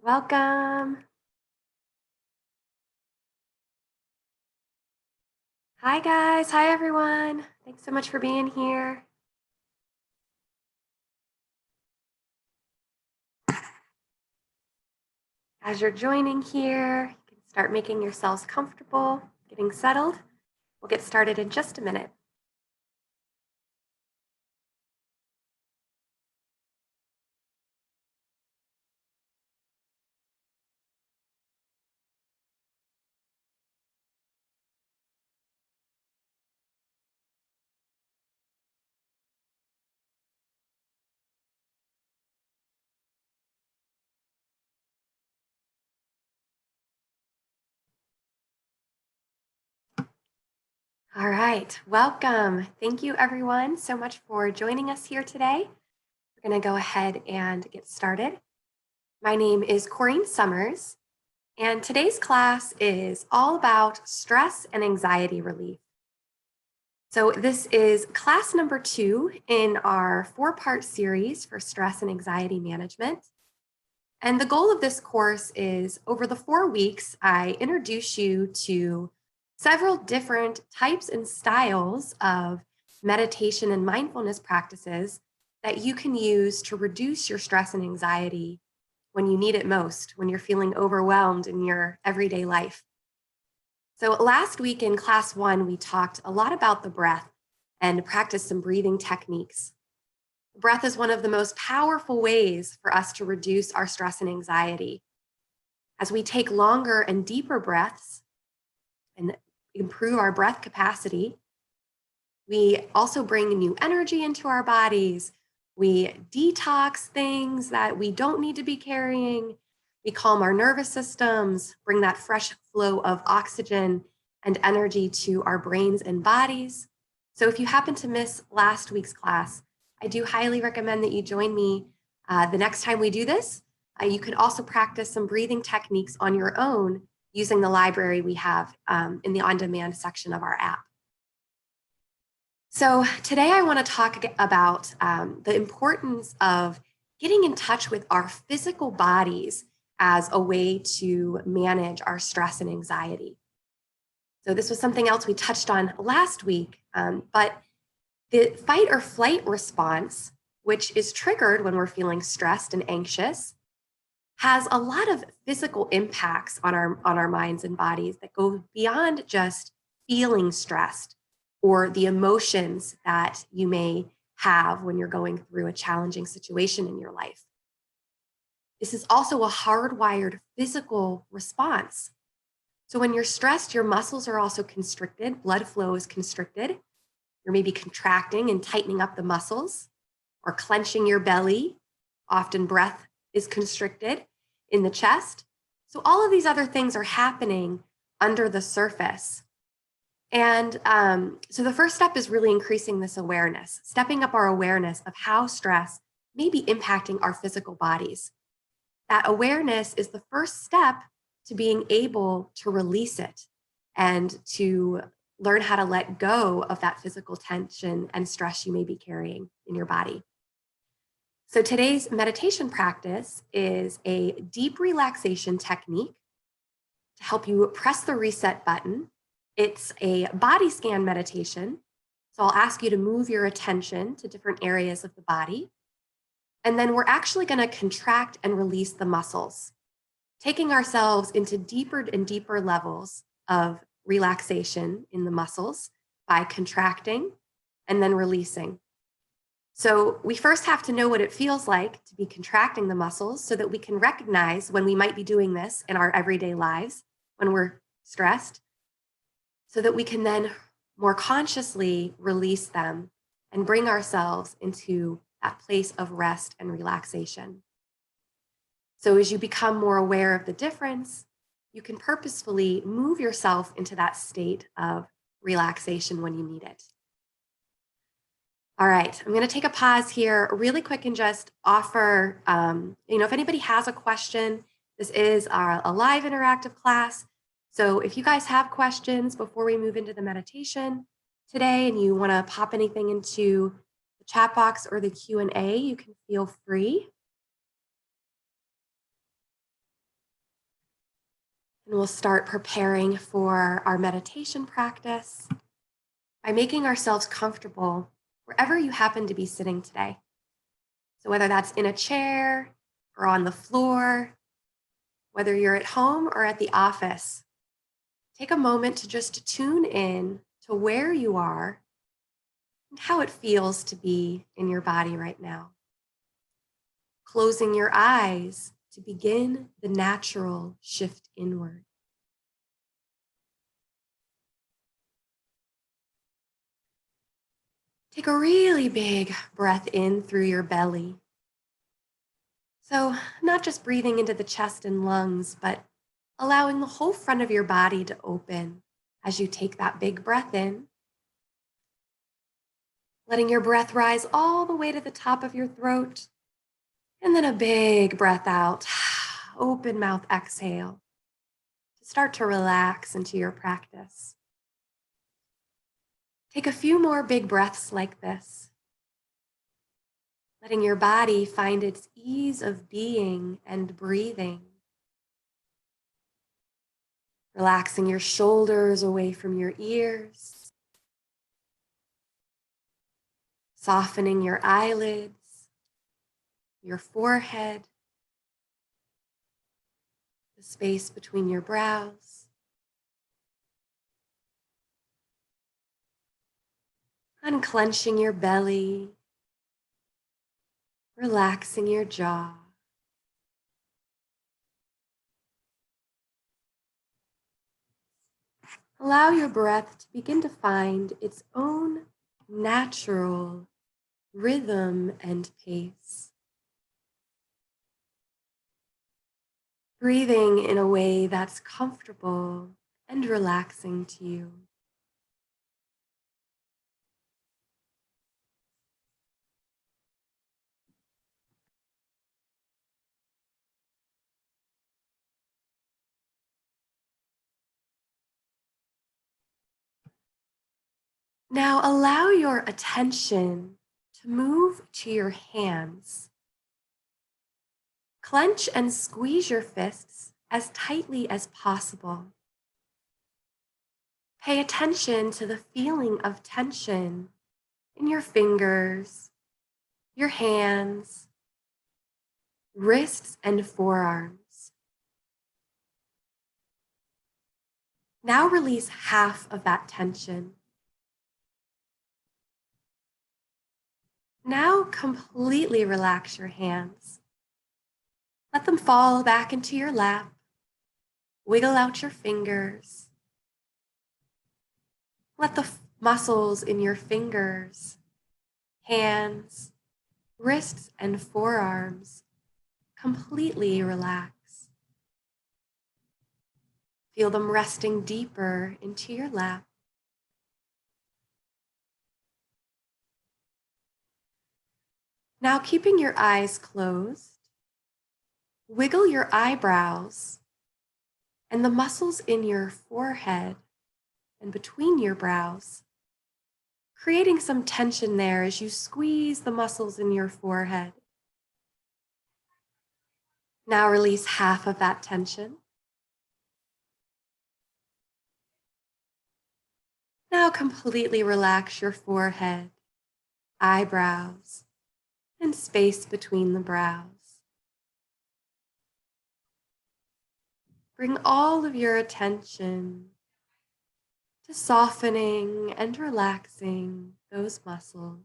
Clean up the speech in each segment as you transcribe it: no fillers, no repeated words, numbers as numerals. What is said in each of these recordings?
Welcome. Hi, guys. Hi, everyone. Thanks so much for being here. As you're joining here, you can start making yourselves comfortable, getting settled. We'll get started in just a minute. All right. Welcome. Thank you, everyone, so much for joining us here today. We're going to go ahead and get started. My name is Corene Summers, and today's class is all about stress and anxiety relief. So this is class number 2 in our 4-part series for stress and anxiety management. And the goal of this course is over the 4 weeks, I introduce you to several different types and styles of meditation and mindfulness practices that you can use to reduce your stress and anxiety when you need it most, when you're feeling overwhelmed in your everyday life. So last week in class 1, we talked a lot about the breath and practiced some breathing techniques. Breath is one of the most powerful ways for us to reduce our stress and anxiety. As we take longer and deeper breaths and improve our breath capacity, we also bring new energy into our bodies. We detox things that we don't need to be carrying. We calm our nervous systems, bring that fresh flow of oxygen and energy to our brains and bodies. So if you happen to miss last week's class, I do highly recommend that you join me the next time we do this. You can also practice some breathing techniques on your own using the library we have in the on-demand section of our app. So today I want to talk about the importance of getting in touch with our physical bodies as a way to manage our stress and anxiety. So this was something else we touched on last week, but the fight or flight response, which is triggered when we're feeling stressed and anxious, has a lot of physical impacts on our minds and bodies that go beyond just feeling stressed or the emotions that you may have when you're going through a challenging situation in your life. This is also a hardwired physical response. So when you're stressed, your muscles are also constricted, blood flow is constricted. You're maybe contracting and tightening up the muscles or clenching your belly. Often breath is constricted in the chest. So all of these other things are happening under the surface. And so the first step is really increasing this awareness, stepping up our awareness of how stress may be impacting our physical bodies. That awareness is the first step to being able to release it and to learn how to let go of that physical tension and stress you may be carrying in your body. So today's meditation practice is a deep relaxation technique to help you press the reset button. It's a body scan meditation. So I'll ask you to move your attention to different areas of the body. And then we're actually going to contract and release the muscles, taking ourselves into deeper and deeper levels of relaxation in the muscles by contracting and then releasing. So we first have to know what it feels like to be contracting the muscles so that we can recognize when we might be doing this in our everyday lives when we're stressed, so that we can then more consciously release them and bring ourselves into that place of rest and relaxation. So as you become more aware of the difference, you can purposefully move yourself into that state of relaxation when you need it. All right, I'm going to take a pause here really quick and just offer, if anybody has a question, this is a live interactive class. So if you guys have questions before we move into the meditation today and you want to pop anything into the chat box or the Q&A, you can feel free. And we'll start preparing for our meditation practice by making ourselves comfortable wherever you happen to be sitting today. So whether that's in a chair or on the floor, whether you're at home or at the office, take a moment to just tune in to where you are and how it feels to be in your body right now. Closing your eyes to begin the natural shift inward. Take a really big breath in through your belly. So, not just breathing into the chest and lungs, but allowing the whole front of your body to open as you take that big breath in. Letting your breath rise all the way to the top of your throat. And then a big breath out. Open mouth exhale. Start to relax into your practice. Take a few more big breaths like this, letting your body find its ease of being and breathing. Relaxing your shoulders away from your ears. Softening your eyelids, your forehead, the space between your brows. Unclenching your belly, relaxing your jaw. Allow your breath to begin to find its own natural rhythm and pace. Breathing in a way that's comfortable and relaxing to you. Now allow your attention to move to your hands. Clench and squeeze your fists as tightly as possible. Pay attention to the feeling of tension in your fingers, your hands, wrists, and forearms. Now release half of that tension. Now completely relax your hands. Let them fall back into your lap. Wiggle out your fingers. Let the muscles in your fingers, hands, wrists, and forearms completely relax. Feel them resting deeper into your lap. Now, keeping your eyes closed, wiggle your eyebrows and the muscles in your forehead and between your brows, creating some tension there as you squeeze the muscles in your forehead. Now release half of that tension. Now completely relax your forehead, eyebrows, and space between the brows. Bring all of your attention to softening and relaxing those muscles.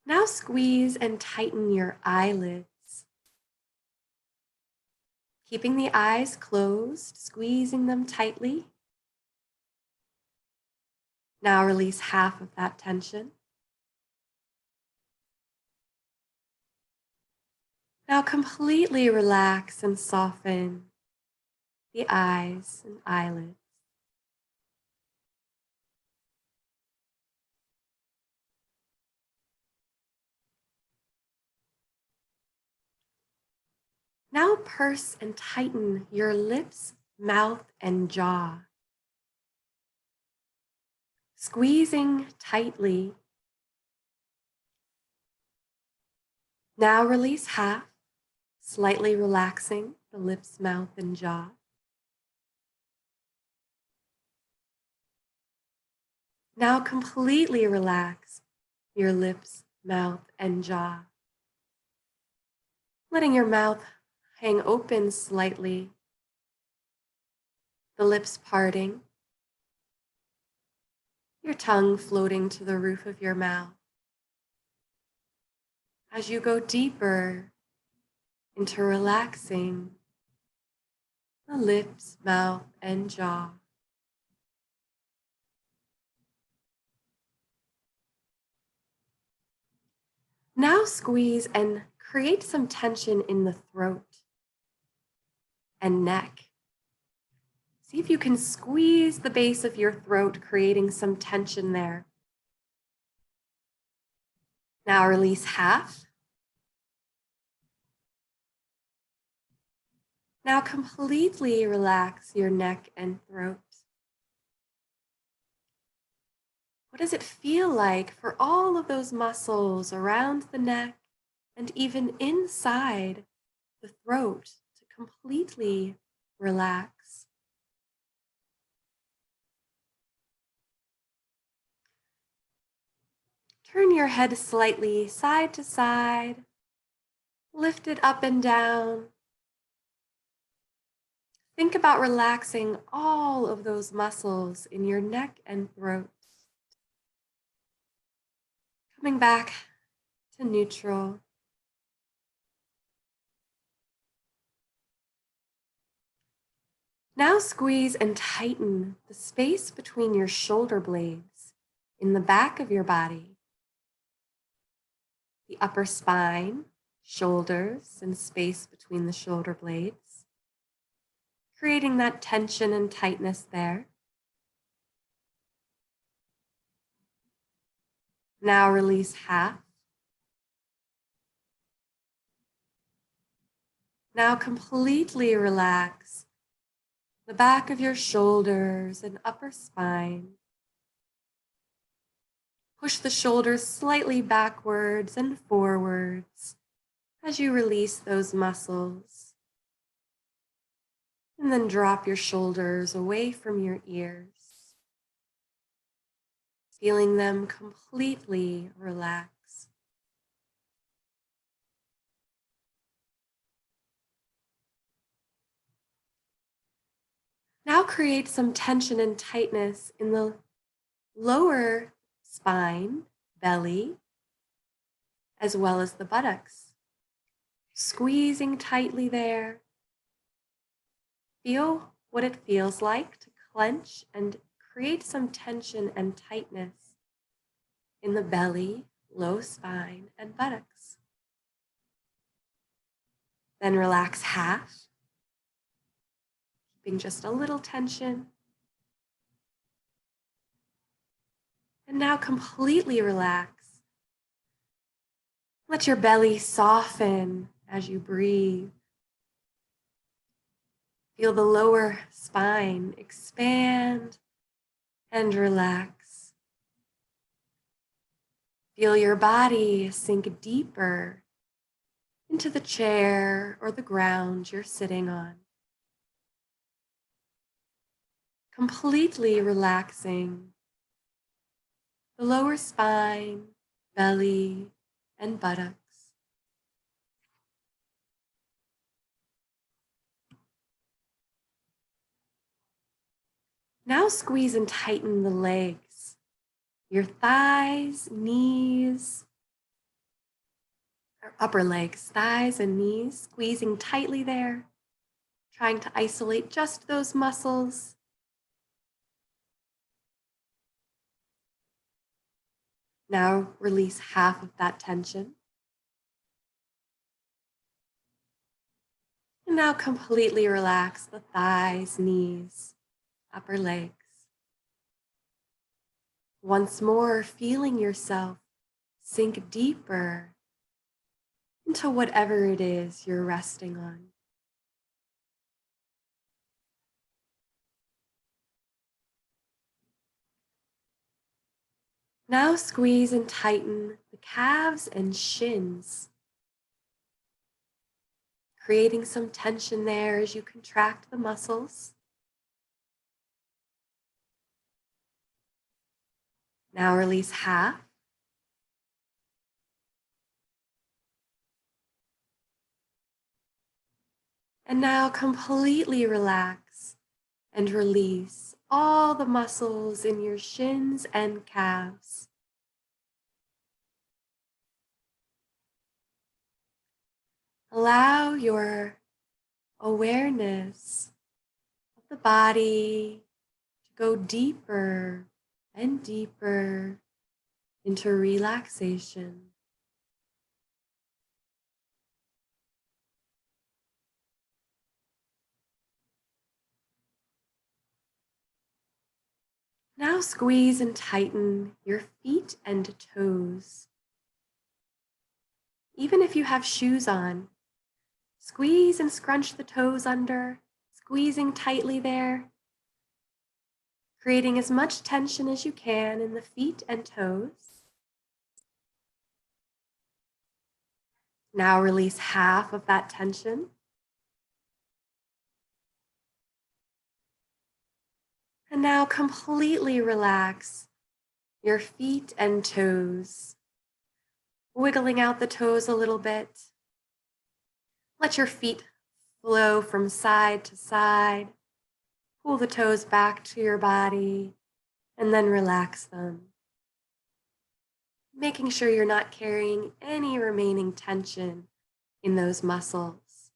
Now squeeze and tighten your eyelids. Keeping the eyes closed, squeezing them tightly. Now release half of that tension. Now completely relax and soften the eyes and eyelids. Now purse and tighten your lips, mouth, and jaw. Squeezing tightly Now release half, slightly relaxing the lips, mouth, and jaw. Now completely relax your lips, mouth, and jaw. Letting your mouth hang open slightly, the lips parting, your tongue floating to the roof of your mouth. As you go deeper into relaxing the lips, mouth, and jaw. Now squeeze and create some tension in the throat and neck. See if you can squeeze the base of your throat, creating some tension there. Now release half. Now completely relax your neck and throat. What does it feel like for all of those muscles around the neck and even inside the throat to completely relax? Turn your head slightly side to side, lift it up and down. Think about relaxing all of those muscles in your neck and throat. Coming back to neutral. Now squeeze and tighten the space between your shoulder blades in the back of your body. The upper spine, shoulders, and space between the shoulder blades, creating that tension and tightness there. Now release half. Now completely relax the back of your shoulders and upper spine. Push the shoulders slightly backwards and forwards as you release those muscles. And then drop your shoulders away from your ears, feeling them completely relax. Now create some tension and tightness in the lower spine, belly, as well as the buttocks. Squeezing tightly there. Feel what it feels like to clench and create some tension and tightness in the belly, low spine, and buttocks. Then relax half, keeping just a little tension. And now completely relax. Let your belly soften as you breathe. Feel the lower spine expand and relax. Feel your body sink deeper into the chair or the ground you're sitting on. Completely relaxing the lower spine, belly, and buttocks. Now squeeze and tighten the legs, your thighs, knees, or upper legs, thighs and knees, squeezing tightly there, trying to isolate just those muscles. Now release half of that tension. And now completely relax the thighs, knees, upper legs. Once more, feeling yourself sink deeper into whatever it is you're resting on. Now squeeze and tighten the calves and shins creating some tension there as you contract the muscles. Now release half. And now completely relax and release all the muscles in your shins and calves. Allow your awareness of the body to go deeper and deeper into relaxation. Now squeeze and tighten your feet and toes. Even if you have shoes on, squeeze and scrunch the toes under, squeezing tightly there, creating as much tension as you can in the feet and toes. Now release half of that tension. And now completely relax your feet and toes, wiggling out the toes a little bit. Let your feet flow from side to side. Pull the toes back to your body and then relax them, making sure you're not carrying any remaining tension in those muscles.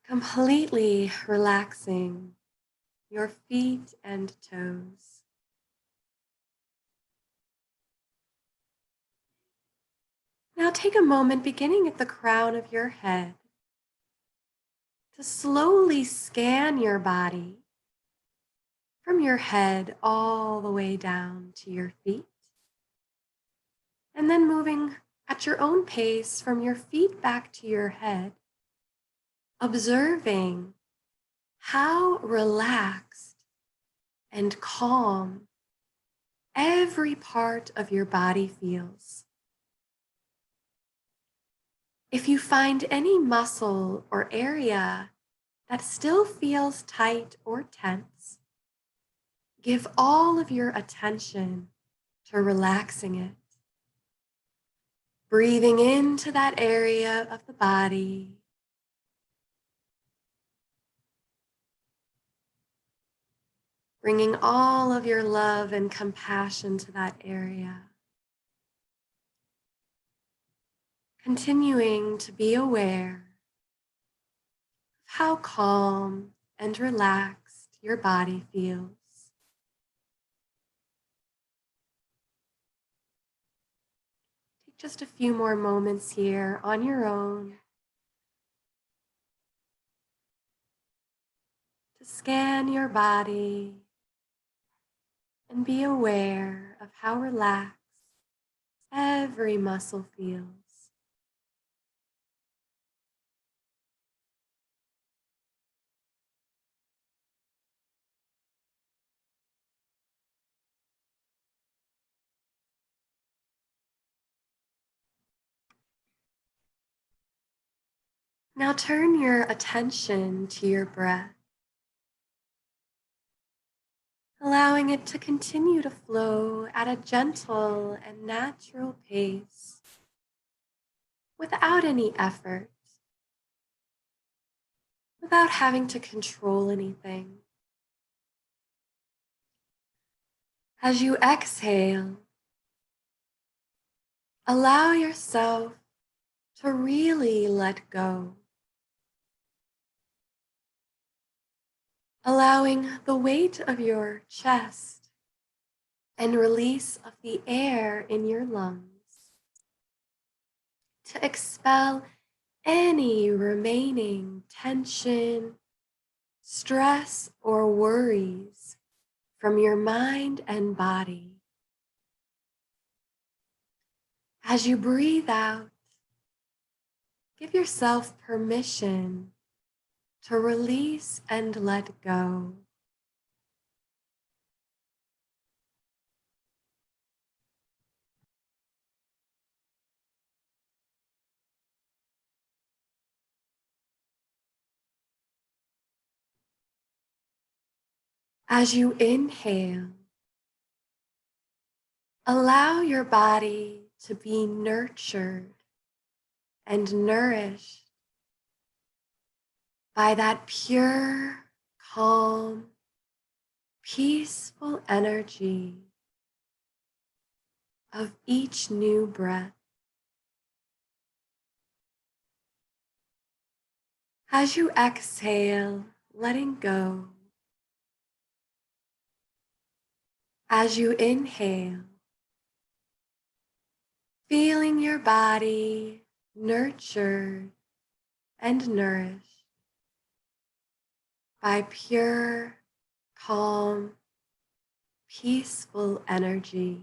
Completely relaxing your feet and toes. Now take a moment, beginning at the crown of your head, to slowly scan your body from your head all the way down to your feet, and then moving at your own pace from your feet back to your head, observing how relaxed and calm every part of your body feels. If you find any muscle or area that still feels tight or tense, give all of your attention to relaxing it. Breathing into that area of the body. Bringing all of your love and compassion to that area. Continuing to be aware of how calm and relaxed your body feels. Take just a few more moments here on your own to scan your body and be aware of how relaxed every muscle feels. Now turn your attention to your breath, allowing it to continue to flow at a gentle and natural pace without any effort, without having to control anything. As you exhale, allow yourself to really let go, allowing the weight of your chest and release of the air in your lungs to expel any remaining tension, stress, or worries from your mind and body. As you breathe out, give yourself permission to release and let go. As you inhale, allow your body to be nurtured and nourished by that pure, calm, peaceful energy of each new breath. As you exhale, letting go. As you inhale, feeling your body nurtured and nourished by pure, calm, peaceful energy.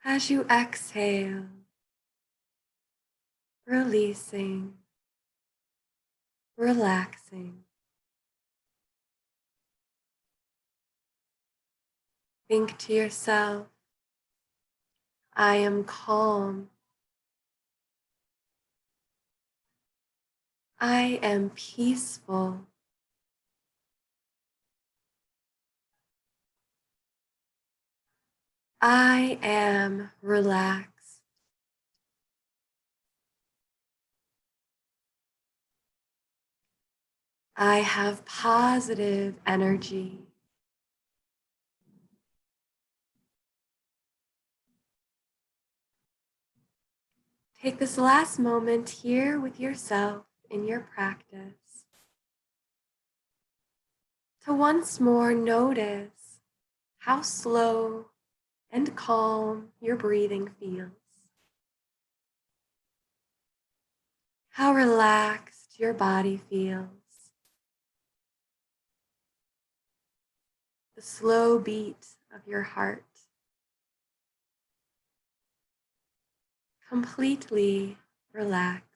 As you exhale, releasing, relaxing. Think to yourself, I am calm. I am peaceful. I am relaxed. I have positive energy. Take this last moment here with yourself in your practice to once more notice how slow and calm your breathing feels, how relaxed your body feels, the slow beat of your heart, completely relaxed.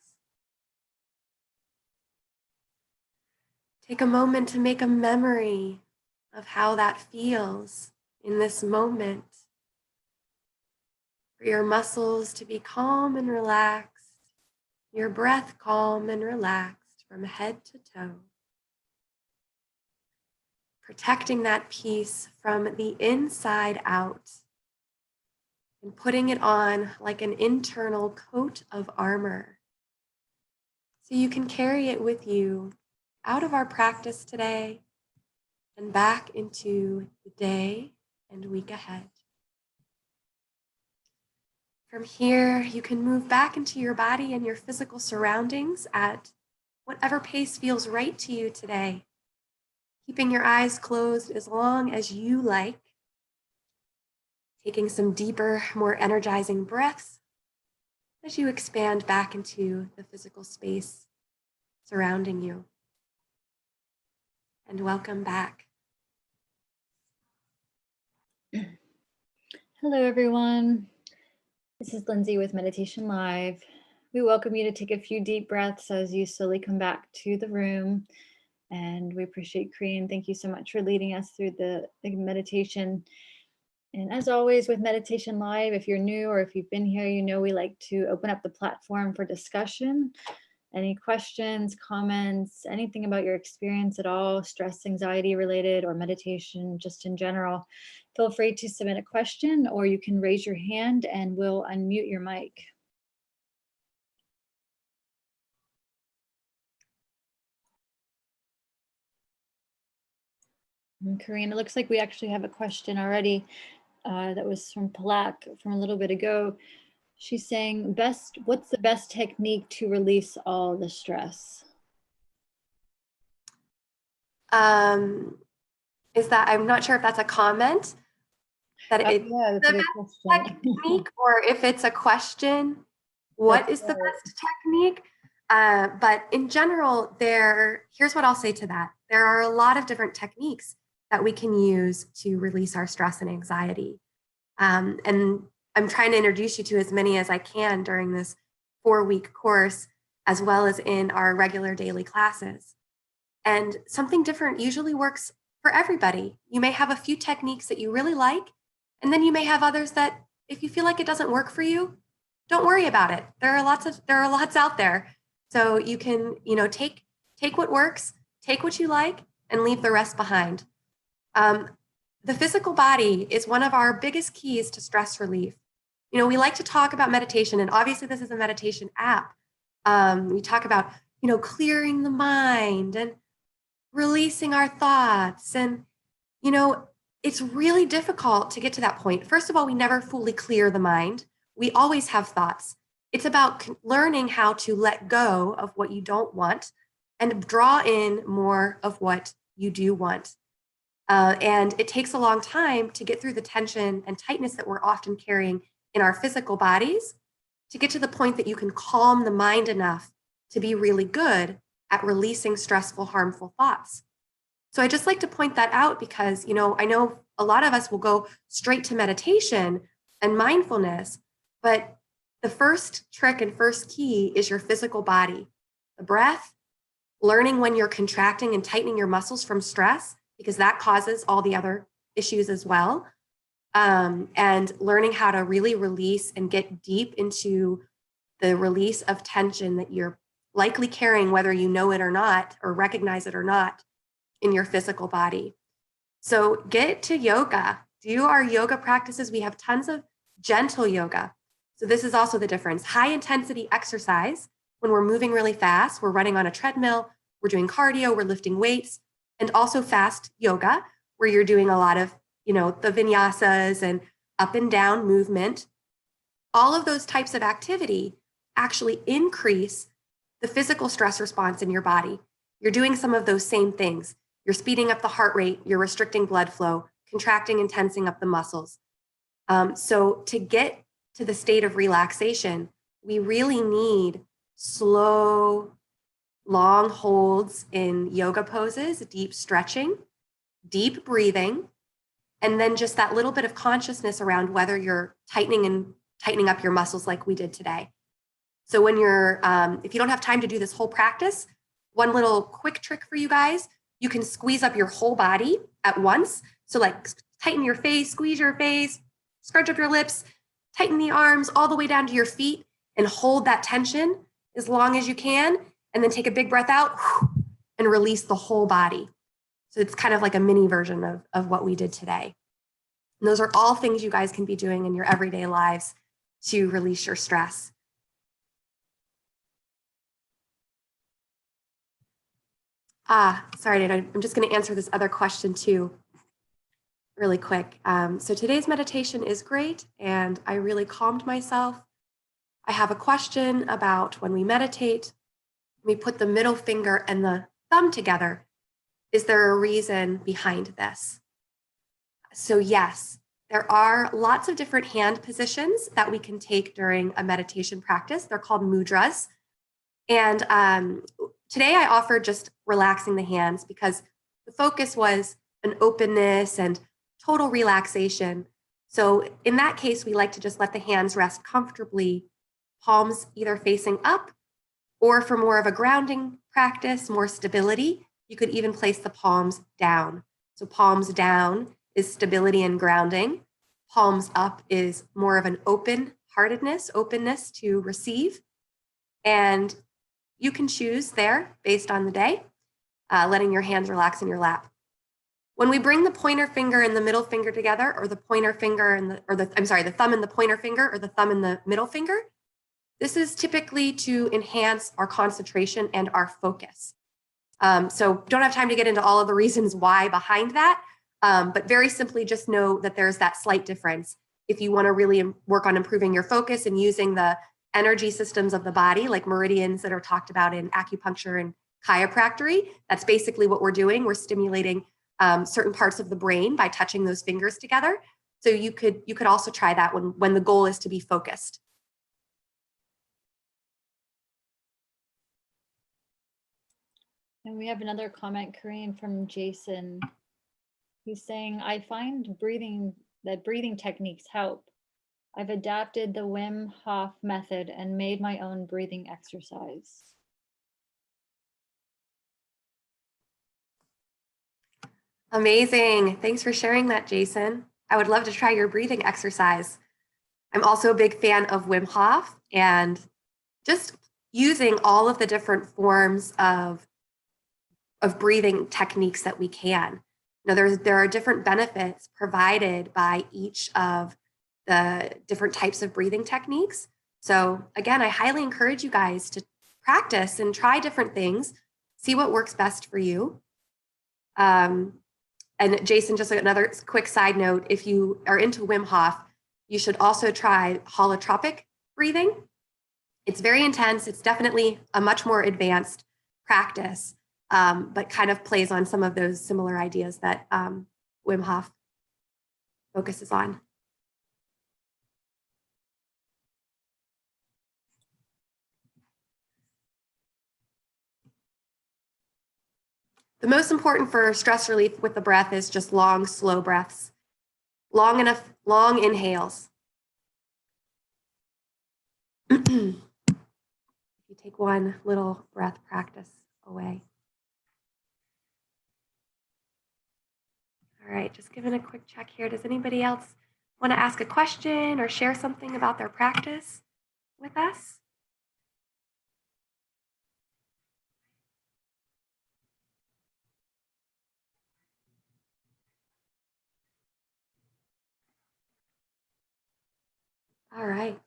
Take a moment to make a memory of how that feels in this moment. For your muscles to be calm and relaxed, your breath calm and relaxed from head to toe. Protecting that peace from the inside out and putting it on like an internal coat of armor. So you can carry it with you out of our practice today and back into the day and week ahead. From here, you can move back into your body and your physical surroundings at whatever pace feels right to you today. Keeping your eyes closed as long as you like. Taking some deeper, more energizing breaths as you expand back into the physical space surrounding you. And welcome back. Hello, everyone. This is Lindsay with Meditation Live. We welcome you to take a few deep breaths as you slowly come back to the room. And we appreciate Corene. Thank you so much for leading us through the meditation. And as always with Meditation Live, if you're new or if you've been here, you know we like to open up the platform for discussion. Any questions, comments, anything about your experience at all, stress, anxiety related, or meditation just in general, feel free to submit a question or you can raise your hand and we'll unmute your mic. And Corene, it looks like we actually have a question already that was from Palak from a little bit ago. She's saying, what's the best technique to release all the stress? Is that, I'm not sure if that's a comment, that it's yeah, the best technique, or if it's a question, what is the best technique? But in general, here's what I'll say to that. There are a lot of different techniques that we can use to release our stress and anxiety. And I'm trying to introduce you to as many as I can during this 4-week course, as well as in our regular daily classes. And something different usually works for everybody. You may have a few techniques that you really like, And then you may have others that if you feel like it doesn't work for you, don't worry about it. There are lots out there. So you can, take what works, take what you like, and leave the rest behind. The physical body is one of our biggest keys to stress relief. We like to talk about meditation, and obviously this is a meditation app. We talk about, clearing the mind and releasing our thoughts. And, it's really difficult to get to that point. First of all, we never fully clear the mind. We always have thoughts. It's about learning how to let go of what you don't want and draw in more of what you do want. And it takes a long time to get through the tension and tightness that we're often carrying in our physical bodies to get to the point that you can calm the mind enough to be really good at releasing stressful, harmful thoughts. So I just like to point that out because, I know a lot of us will go straight to meditation and mindfulness, but the first trick and first key is your physical body, the breath, learning when you're contracting and tightening your muscles from stress, because that causes all the other issues as well. And learning how to really release and get deep into the release of tension that you're likely carrying, whether you know it or not, or recognize it or not, in your physical body. So get to yoga, do our yoga practices. We have tons of gentle yoga. So this is also the difference. High intensity exercise, when we're moving really fast, we're running on a treadmill, we're doing cardio, we're lifting weights, and also fast yoga, where you're doing a lot of, the vinyasas and up and down movement. All of those types of activity actually increase the physical stress response in your body. You're doing some of those same things. You're speeding up the heart rate, you're restricting blood flow, contracting and tensing up the muscles. So to get to the state of relaxation, we really need slow, long holds in yoga poses, deep stretching, deep breathing, and then just that little bit of consciousness around whether you're tightening up your muscles like we did today. So when if you don't have time to do this whole practice, one little quick trick for you guys, you can squeeze up your whole body at once. So like tighten your face, squeeze your face, scrunch up your lips, tighten the arms all the way down to your feet and hold that tension as long as you can. And then take a big breath out and release the whole body. So it's kind of like a mini version of what we did today. And those are all things you guys can be doing in your everyday lives to release your stress. Sorry, I'm just going to answer this other question too, really quick. So today's meditation is great, and I really calmed myself. I have a question about when we meditate, we put the middle finger and the thumb together. Is there a reason behind this? So yes, there are lots of different hand positions that we can take during a meditation practice. They're called mudras. And today I offered just relaxing the hands because the focus was an openness and total relaxation. So in that case, we like to just let the hands rest comfortably, palms either facing up, or for more of a grounding practice, more stability, you could even place the palms down. So palms down is stability and grounding. Palms up is more of an open-heartedness, openness to receive. And you can choose there based on the day, letting your hands relax in your lap. When we bring the pointer finger and the middle finger together, or the pointer finger and the thumb and the pointer finger, or the thumb and the middle finger, this is typically to enhance our concentration and our focus. So don't have time to get into all of the reasons why behind that, but very simply just know that there's that slight difference. If you want to really work on improving your focus and using the energy systems of the body, like meridians that are talked about in acupuncture and chiropractic, that's basically what we're doing. We're stimulating certain parts of the brain by touching those fingers together. So you could also try that when the goal is to be focused. And we have another comment, Corene, from Jason. He's saying, I find breathing techniques help. I've adapted the Wim Hof method and made my own breathing exercise. Amazing. Thanks for sharing that, Jason. I would love to try your breathing exercise. I'm also a big fan of Wim Hof and just using all of the different forms of breathing techniques that we can. There are different benefits provided by each of the different types of breathing techniques. So again, I highly encourage you guys to practice and try different things, see what works best for you. And Jason, just another quick side note, if you are into Wim Hof, you should also try holotropic breathing. It's very intense. It's definitely a much more advanced practice, but kind of plays on some of those similar ideas that Wim Hof focuses on. The most important for stress relief with the breath is just long, slow breaths, long inhales. If you take one little breath practice away. All right, just giving a quick check here. Does anybody else want to ask a question or share something about their practice with us? All right.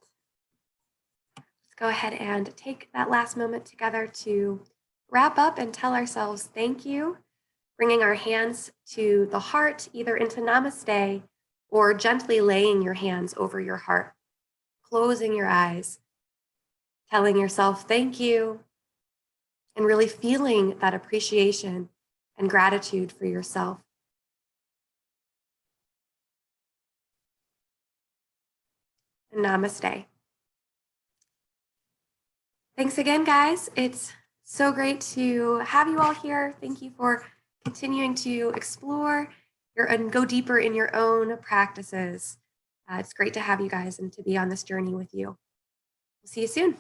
Let's go ahead and take that last moment together to wrap up and tell ourselves thank you, bringing our hands to the heart, either into namaste or gently laying your hands over your heart, closing your eyes, telling yourself thank you, and really feeling that appreciation and gratitude for yourself. And namaste. Thanks again, guys. It's so great to have you all here. Thank you for continuing to explore and go deeper in your own practices. It's great to have you guys and to be on this journey with you. We'll see you soon.